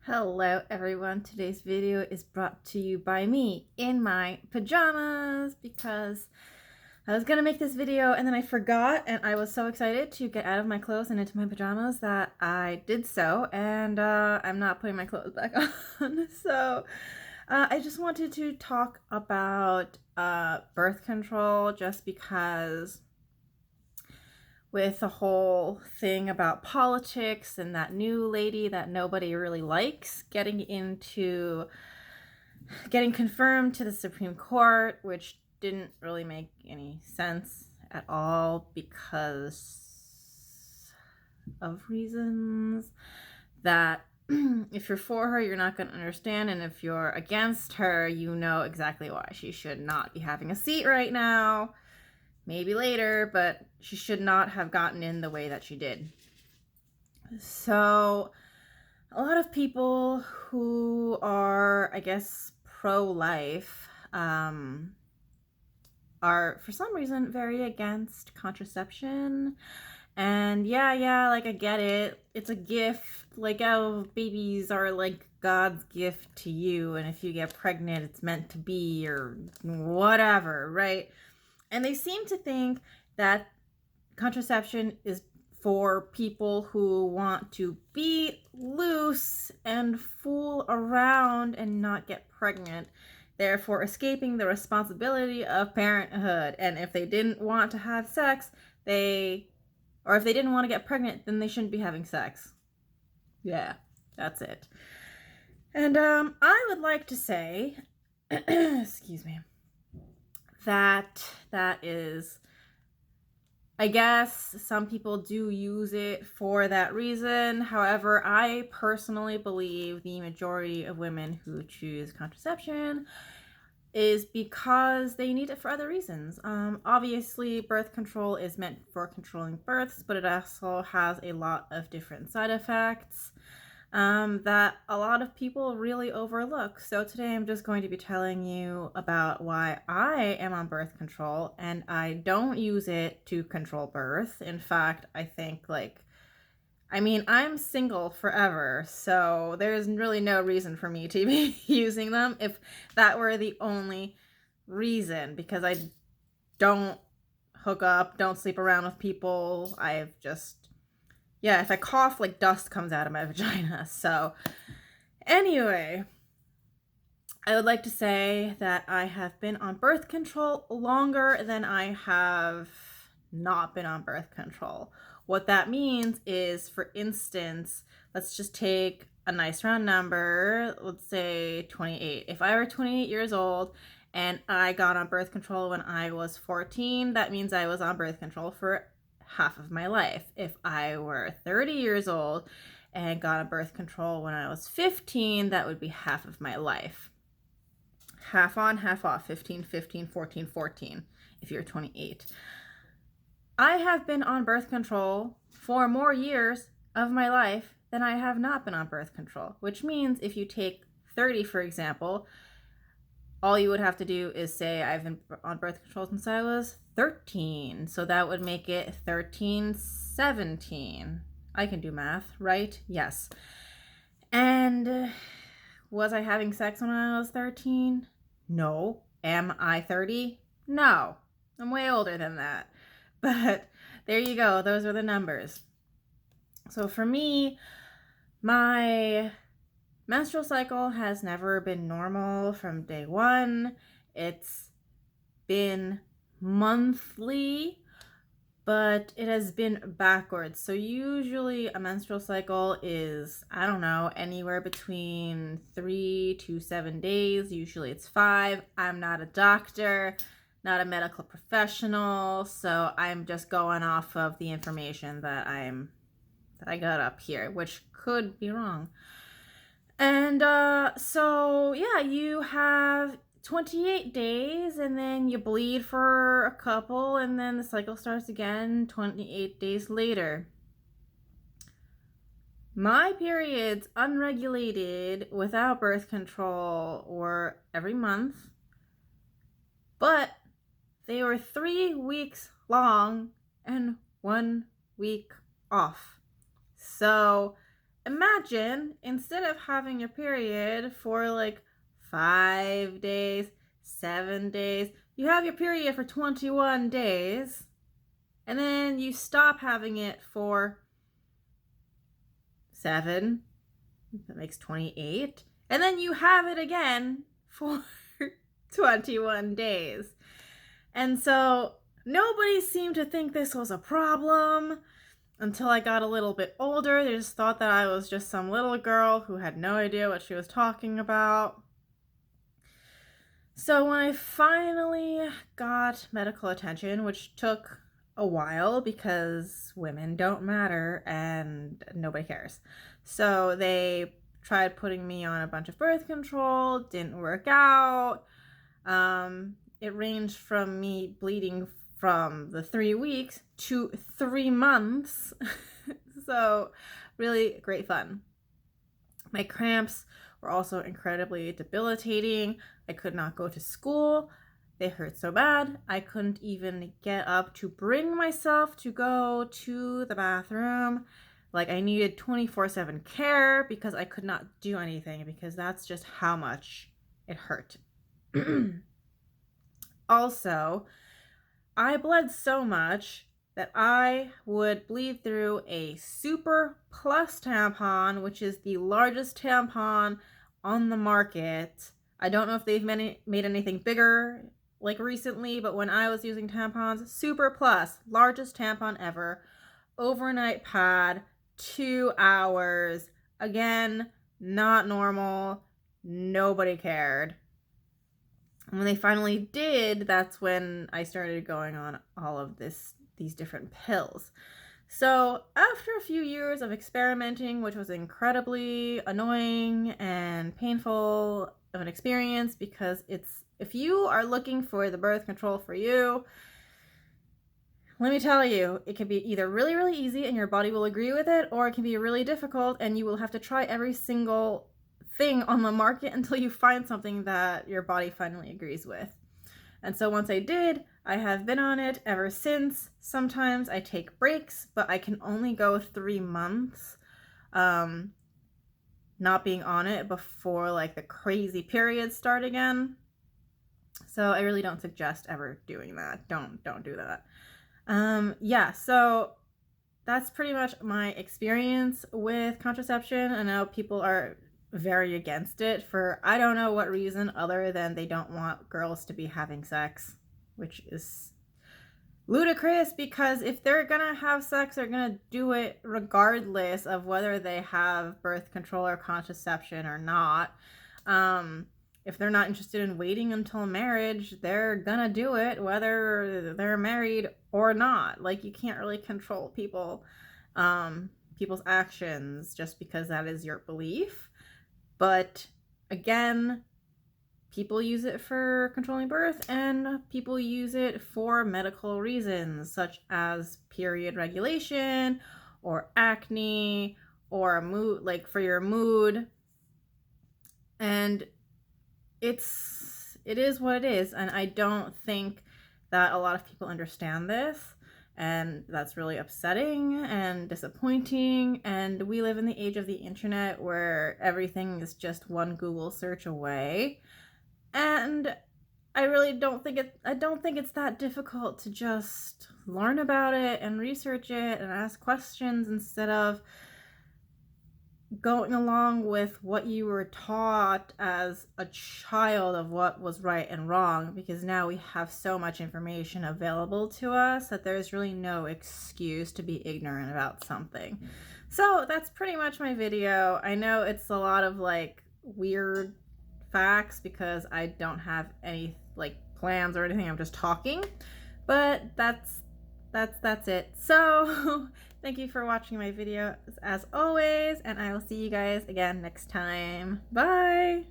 Hello everyone, today's video is brought to you by me in my pajamas because I was gonna make this video and then I forgot, and I was so excited to get out of my clothes and into my pajamas that I did so, and I'm not putting my clothes back on. I just wanted to talk about birth control just because with the whole thing about politics and that new lady that nobody really likes getting confirmed to the Supreme Court, which didn't really make any sense at all because of reasons that if you're for her, you're not going to understand, and if you're against her, you know exactly why she should not be having a seat right now. Maybe later, but she should not have gotten in the way that she did. So, a lot of people who are, I guess, pro-life are, for some reason, very against contraception. And yeah, like, I get it. It's a gift. Like, oh, babies are like God's gift to you, and if you get pregnant, it's meant to be, or whatever, right? And they seem to think that contraception is for people who want to be loose and fool around and not get pregnant, therefore escaping the responsibility of parenthood. And if they didn't want to have sex, if they didn't want to get pregnant, then they shouldn't be having sex. Yeah, that's it. And I would like to say, excuse me, that is, I guess some people do use it for that reason. However, I personally believe the majority of women who choose contraception is because they need it for other reasons. Obviously, birth control is meant for controlling births, but it also has a lot of different side effects that a lot of people really overlook. So today I'm just going to be telling you about why I am on birth control, and I don't use it to control birth. In fact, I think I'm single forever, so there's really no reason for me to be using them if that were the only reason, because I don't hook up, don't sleep around with people. If I cough, like, dust comes out of my vagina. So, anyway, I would like to say that I have been on birth control longer than I have not been on birth control. What that means is, for instance, let's just take a nice round number. Let's say 28. If I were 28 years old and I got on birth control when I was 14, that means I was on birth control for half of my life. If I were 30 years old and got on birth control when I was 15, that would be half of my life. Half on, half off, 15, 15, 14, 14, if you're 28. I have been on birth control for more years of my life than I have not been on birth control, which means if you take 30, for example, all you would have to do is say I've been on birth control since I was 13. So that would make it 13, 17. I can do math, right? Yes. And was I having sex when I was 13? No. Am I 30? No. I'm way older than that. But there you go. Those are the numbers. So for me, my menstrual cycle has never been normal from day one. It's been monthly, but it has been backwards. So usually a menstrual cycle is, I don't know, anywhere between 3 to 7 days. Usually it's 5. I'm not a doctor, not a medical professional, so I'm just going off of the information that I got up here, which could be wrong. And you have 28 days, and then you bleed for a couple, and then the cycle starts again 28 days later. My periods, unregulated, without birth control, were every month, but they were 3 weeks long and 1 week off. So imagine instead of having your period for like 5 days, 7 days, you have your period for 21 days, and then you stop having it for 7, that makes 28, and then you have it again for 21 days. And so nobody seemed to think this was a problem until I got a little bit older. They just thought that I was just some little girl who had no idea what she was talking about. So when I finally got medical attention, which took a while because women don't matter and nobody cares. So they tried putting me on a bunch of birth control, didn't work out. It ranged from me bleeding from the 3 weeks to 3 months. So really great fun. My cramps were also incredibly debilitating. I could not go to school. They hurt so bad, I couldn't even get up to bring myself to go to the bathroom. Like, I needed 24/7 care because I could not do anything, because that's just how much it hurt. Also, I bled so much that I would bleed through a Super Plus tampon, which is the largest tampon on the market. I don't know if they've made anything bigger like recently, but when I was using tampons, Super Plus, largest tampon ever, overnight pad, 2 hours. Again, not normal. Nobody cared. And when they finally did, that's when I started going on all of these different pills. So after a few years of experimenting, which was incredibly annoying and painful of an experience, because if you are looking for the birth control for you, let me tell you, it can be either really, really easy and your body will agree with it, or it can be really difficult and you will have to try every single thing on the market until you find something that your body finally agrees with. And so once I did, I have been on it ever since. Sometimes I take breaks, but I can only go 3 months not being on it before like the crazy periods start again. So I really don't suggest ever doing that. Don't do that. Yeah, so that's pretty much my experience with contraception. I know people are very against it for I don't know what reason other than they don't want girls to be having sex, which is ludicrous, because if they're gonna have sex, they're gonna do it regardless of whether they have birth control or contraception or not. If they're not interested in waiting until marriage, they're gonna do it whether they're married or not. Like, you can't really control people's actions just because that is your belief. But again, people use it for controlling birth, and people use it for medical reasons, such as period regulation or acne or a mood, like for your mood. And it is what it is, and I don't think that a lot of people understand this, and that's really upsetting and disappointing. And we live in the age of the internet where everything is just one Google search away, and I really don't think it's that difficult to just learn about it and research it and ask questions instead of going along with what you were taught as a child of what was right and wrong, because now we have so much information available to us that there's really no excuse to be ignorant about something. So that's pretty much my video. I know it's a lot of like weird facts because I don't have any like plans or anything. I'm just talking, but that's it. So thank you for watching my video as always, and I will see you guys again next time. Bye.